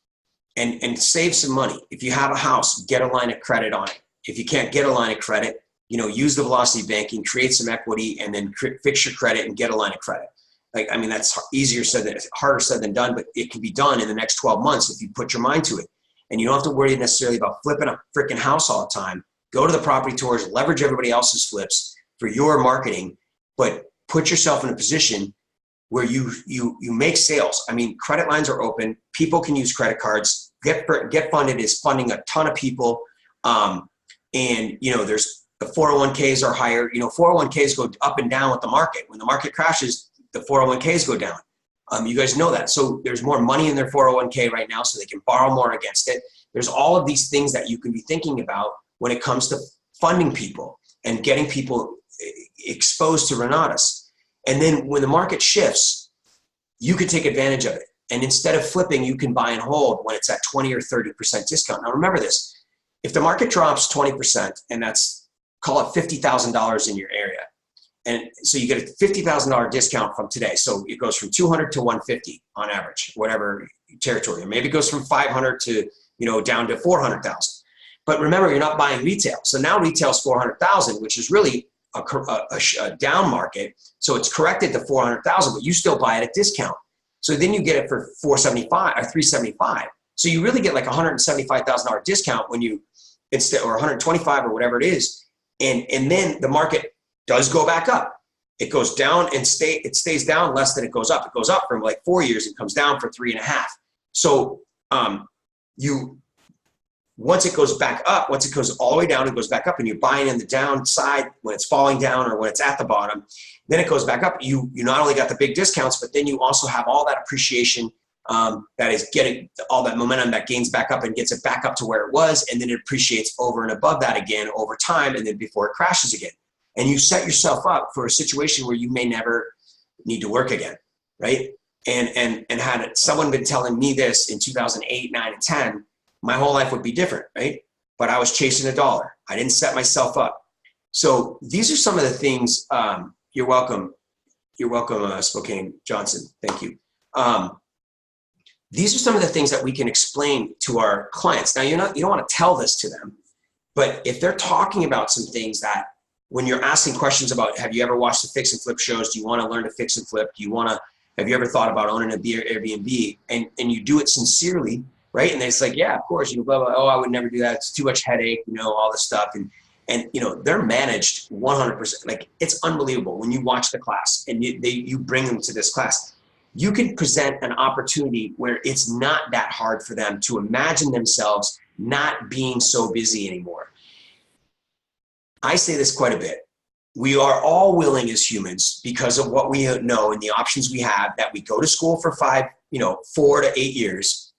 and save some money. If you have a house, get a line of credit on it. If you can't get a line of credit, use the velocity banking, create some equity, and then fix your credit and get a line of credit. That's harder said than done, but it can be done in the next 12 months if you put your mind to it. And you don't have to worry necessarily about flipping a freaking house all the time. Go to the property tours, leverage everybody else's flips for your marketing, but put yourself in a position where you make sales. I mean, credit lines are open. People can use credit cards. Get Funded is funding a ton of people. There's the 401ks are higher. 401ks go up and down with the market. When the market crashes, the 401ks go down. You guys know that. So there's more money in their 401k right now, so they can borrow more against it. There's all of these things that you can be thinking about when it comes to funding people and getting people exposed to Renatus. And then when the market shifts, you can take advantage of it. And instead of flipping, you can buy and hold when it's at 20 or 30% discount. Now remember this, if the market drops 20%, and that's, call it $50,000 in your area. And so you get a $50,000 discount from today. So it goes from 200 to 150 on average, whatever territory. Or maybe it goes from 500 to, down to 400,000. But remember, you're not buying retail. So now retail's 400,000, which is really a down market. So it's corrected to 400,000, but you still buy it at discount. So then you get it for 475 or 375. So you really get like $175,000 discount when you instead, or 125 or whatever it is. And then the market does go back up. It goes down and it stays down less than it goes up. It goes up for like 4 years and comes down for 3.5. So once it goes back up, once it goes all the way down, it goes back up, and you're buying in the downside when it's falling down or when it's at the bottom. Then it goes back up. You not only got the big discounts, but then you also have all that appreciation that is getting all that momentum that gains back up and gets it back up to where it was, and then it appreciates over and above that again over time, and then before it crashes again. And you set yourself up for a situation where you may never need to work again, right? And had someone been telling me this in 2008, 9, and 10, my whole life would be different, right? But I was chasing a dollar. I didn't set myself up. So these are some of the things. You're welcome. You're welcome, Spokane Johnson. Thank you. These are some of the things that we can explain to our clients. Now, you don't want to tell this to them, but if they're talking about some things that when you're asking questions about, have you ever watched the fix and flip shows? Do you want to learn to fix and flip? Have you ever thought about owning an Airbnb? And you do it sincerely, right? And it's like, yeah, of course, blah, blah, oh, I would never do that. It's too much headache, all this stuff. And they're managed 100%. Like, it's unbelievable when you watch the class and you bring them to this class. you can present an opportunity where it's not that hard for them to imagine themselves not being so busy anymore. I say this quite a bit. We are all willing as humans, because of what we know and the options we have, that we go to school for 4 to 8 years,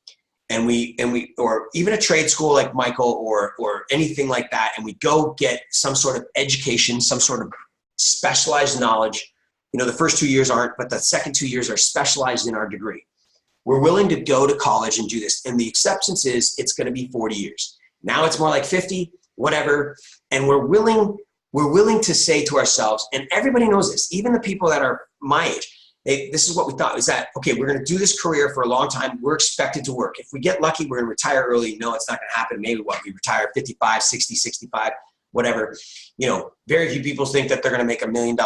and we or even a trade school like Michael or anything like that, and we go get some sort of education, some sort of specialized knowledge. The first 2 years aren't, but the second 2 years are specialized in our degree. We're willing to go to college and do this, and the acceptance is it's going to be 40 years. Now it's more like 50, whatever, and we're willing to say to ourselves, and everybody knows this, even the people that are my age, this is what we thought, is that, okay, we're going to do this career for a long time. We're expected to work. If we get lucky, we're going to retire early. No, it's not going to happen. Maybe we retire at 55, 60, 65, whatever. Very few people think that they're going to make $1 million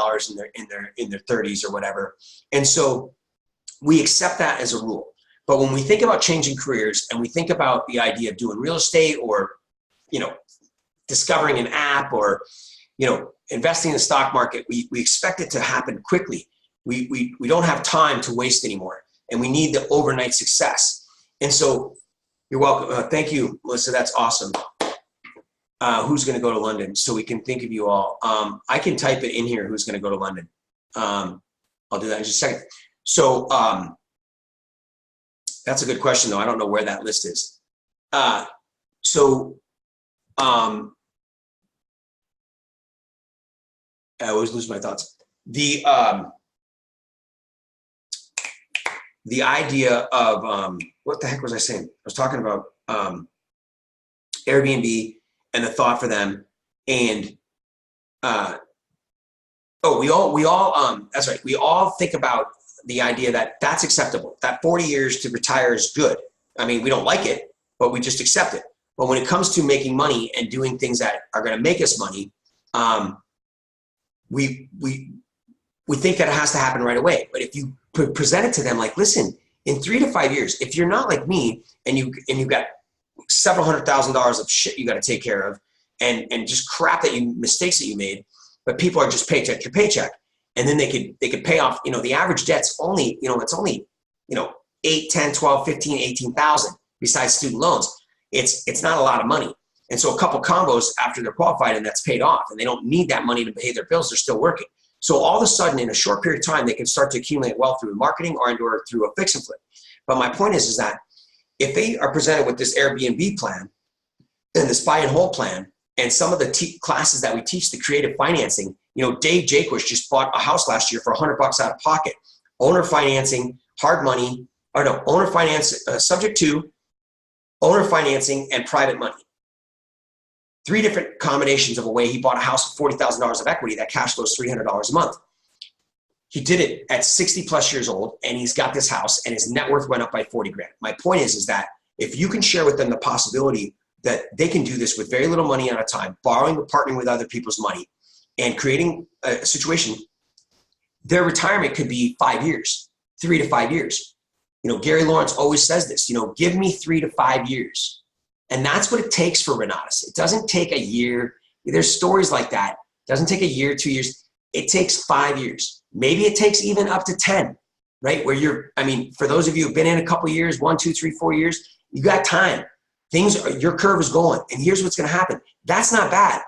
in their 30s or whatever. And so we accept that as a rule. But when we think about changing careers, and we think about the idea of doing real estate, or, discovering an app, or, investing in the stock market, we expect it to happen quickly. We don't have time to waste anymore, and we need the overnight success. And so you're welcome. Thank you, Melissa. That's awesome. Who's going to go to London? So we can think of you all. I can type it in here. Who's going to go to London? I'll do that in just a second. So that's a good question, though. I don't know where that list is. I always lose my thoughts. The idea of what the heck was I saying? I was talking about Airbnb and the thought for them, and we all that's right. We all think about the idea that that's acceptable. That 40 years to retire is good. I mean, we don't like it, but we just accept it. But when it comes to making money and doing things that are going to make us money, we think that it has to happen right away. But if you present it to them like, listen, in 3 to 5 years, if you're not like me and you've got several $100,000 of shit you got to take care of, and just crap mistakes that you made, but people are just paycheck to paycheck, and then they could pay off. The average debt's only it's only 8, 10, 12, 15, 18,000 besides student loans. It's not a lot of money. And so a couple combos after they're qualified and that's paid off, and they don't need that money to pay their bills, they're still working. So all of a sudden, in a short period of time, they can start to accumulate wealth through marketing or through a fix and flip. But my point is that if they are presented with this Airbnb plan and this buy and hold plan, and some of the classes that we teach, the creative financing, Dave Jaquish just bought a house last year for $100 out of pocket. Owner financing, hard money, owner finance, subject to owner financing and private money. 3 different combinations of a way he bought a house with $40,000 of equity that cash flows $300 a month. He did it at 60 plus years old, and he's got this house, and his net worth went up by 40 grand. My point is that if you can share with them the possibility that they can do this with very little money at a time, borrowing or partnering with other people's money, and creating a situation, their retirement could be 5 years, 3 to 5 years. Gary Lawrence always says this, give me 3 to 5 years. And that's what it takes for Renatus. It doesn't take a year. There's stories like that. It doesn't take a year, 2 years. It takes 5 years. Maybe it takes even up to 10, right? For those of you who've been in a couple of years, 1, 2, 3, 4 years, you got time. Your curve is going, and here's what's going to happen. That's not bad.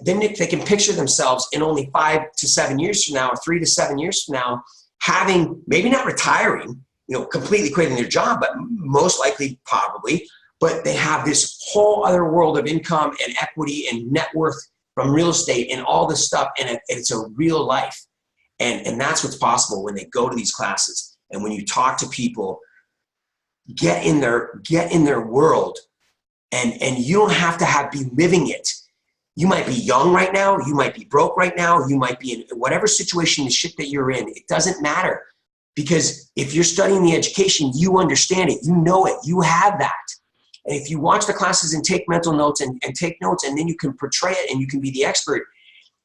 Then they can picture themselves in only 5 to 7 years from now, or 3 to 7 years from now, having, maybe not retiring, completely quitting their job, but most likely probably, but they have this whole other world of income and equity and net worth from real estate and all this stuff, and it's a real life. And that's what's possible when they go to these classes. And when you talk to people, get in their world, and you don't have to be living it. You might be young right now, you might be broke right now, you might be in whatever situation, the shit that you're in. It doesn't matter, because if you're studying the education, you understand it, you know it, you have that. And if you watch the classes and take mental notes and take notes, and then you can portray it and you can be the expert,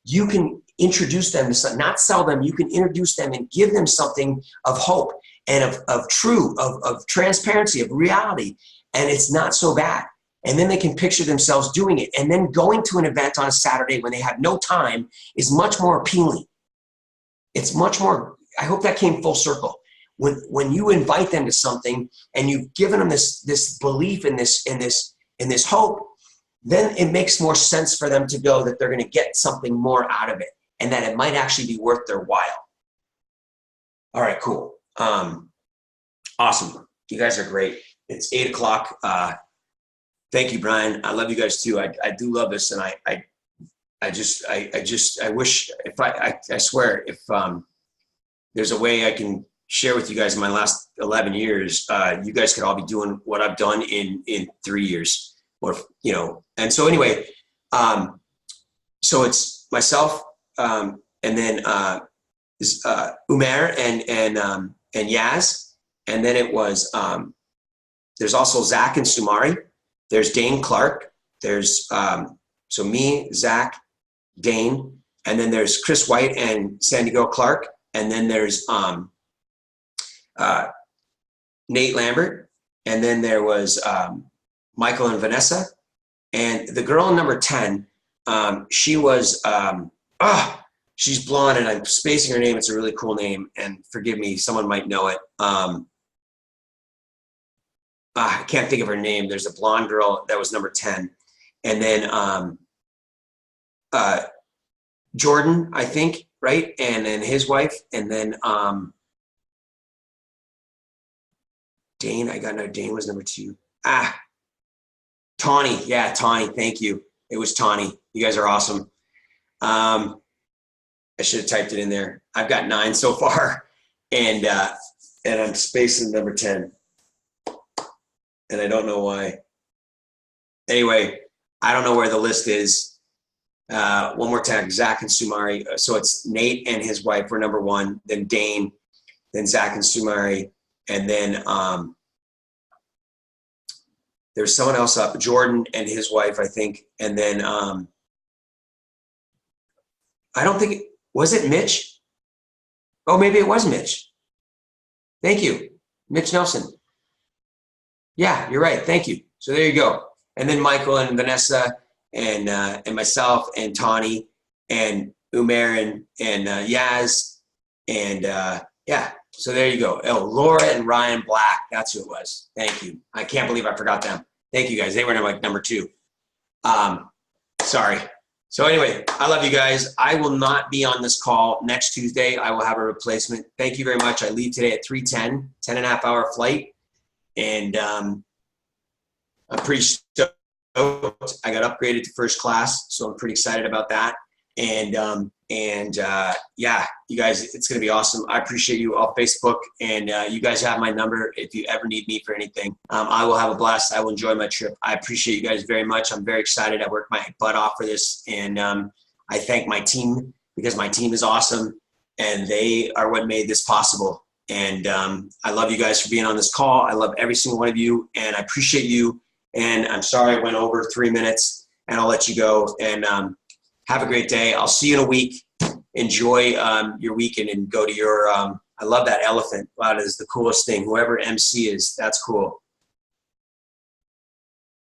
you can introduce them to something, not sell them, you can introduce them and give them something of hope and of transparency, of reality. And it's not so bad. And then they can picture themselves doing it. And then going to an event on a Saturday when they have no time is much more appealing. It's much more, I hope that came full circle. when you invite them to something and you've given them this belief in this hope, then it makes more sense for them to go that they're going to get something more out of it and that it might actually be worth their while. All right, cool. Awesome. You guys are great. It's 8 o'clock. Thank you, Brian. I love you guys too. I do love this. And I wish I swear if there's a way I can share with you guys in my last 11 years, you guys could all be doing what I've done in 3 years, or, you know. And so anyway, so it's myself, and then Umair and Yaz, and then it was there's also Zach and Sumari. There's Dane Clark. There's so me, Zach, Dane, and then there's Chris White and Sandy Girl Clark, and then there's Nate Lambert, and then there was Michael and Vanessa, and the girl number 10. She was she's blonde, and I'm spacing her name. It's a really cool name, and forgive me, someone might know it. I can't think of her name. There's a blonde girl that was number 10. And then Jordan, I think, right? And then his wife. And then Dane, Dane was number 2. Tawny. Yeah, Tawny. Thank you. It was Tawny. You guys are awesome. I should have typed it in there. I've got 9 so far. And I'm spacing number 10. And I don't know why. Anyway, I don't know where the list is. One more time, Zach and Sumari. So it's Nate and his wife were number 1, then Dane, then Zach and Sumari, and then there's someone else up, Jordan and his wife, I think, and then I don't think was it Mitch? Oh, maybe it was Mitch. Thank you, Mitch Nelson. Yeah, you're right. Thank you. So there you go. And then Michael and Vanessa and myself and Tawny and Umair and Yaz and yeah. So there you go. Oh, Laura and Ryan Black. That's who it was. Thank you. I can't believe I forgot them. Thank you guys. They were like number 2. Sorry. So anyway, I love you guys. I will not be on this call next Tuesday. I will have a replacement. Thank you very much. I leave today at 3:10, 10.5-hour flight. And I'm pretty stoked. I got upgraded to first class, so I'm pretty excited about that. And yeah, you guys, it's gonna be awesome. I appreciate you all Facebook, and you guys have my number if you ever need me for anything. I will have a blast. I will enjoy my trip. I appreciate you guys very much. I'm very excited. I worked my butt off for this, and I thank my team because my team is awesome, and they are what made this possible. And I love you guys for being on this call. I love every single one of you, and I appreciate you. And I'm sorry I went over 3 minutes, and I'll let you go. And have a great day. I'll see you in a week. Enjoy your weekend and go to your I love that elephant. Wow, that is the coolest thing. Whoever MC is, that's cool.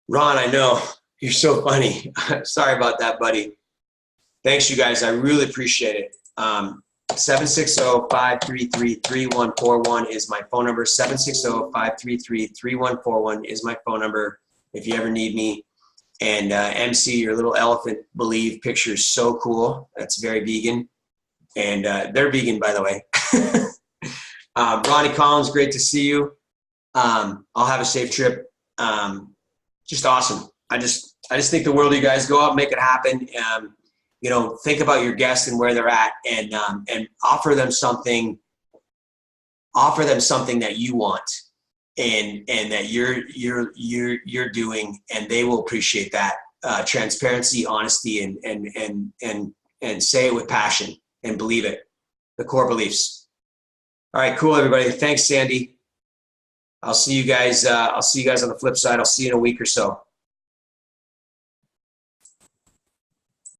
Ron, I know. You're so funny. Sorry about that, buddy. Thanks, you guys. I really appreciate it. 760-533-3141 is my phone number. 760-533-3141 is my phone number if you ever need me. And MC, your little elephant believe picture is so cool. That's very vegan. And they're vegan, by the way. Ronnie Collins, great to see you. I'll have a safe trip. Just awesome. I just think the world of you guys. Go out, make it happen. You know, think about your guests and where they're at, and offer them something. Offer them something that you want, and that you're doing, and they will appreciate that. Transparency, honesty, and say it with passion and believe it. The core beliefs. All right, cool, everybody. Thanks, Sandy. I'll see you guys. I'll see you guys on the flip side. I'll see you in a week or so.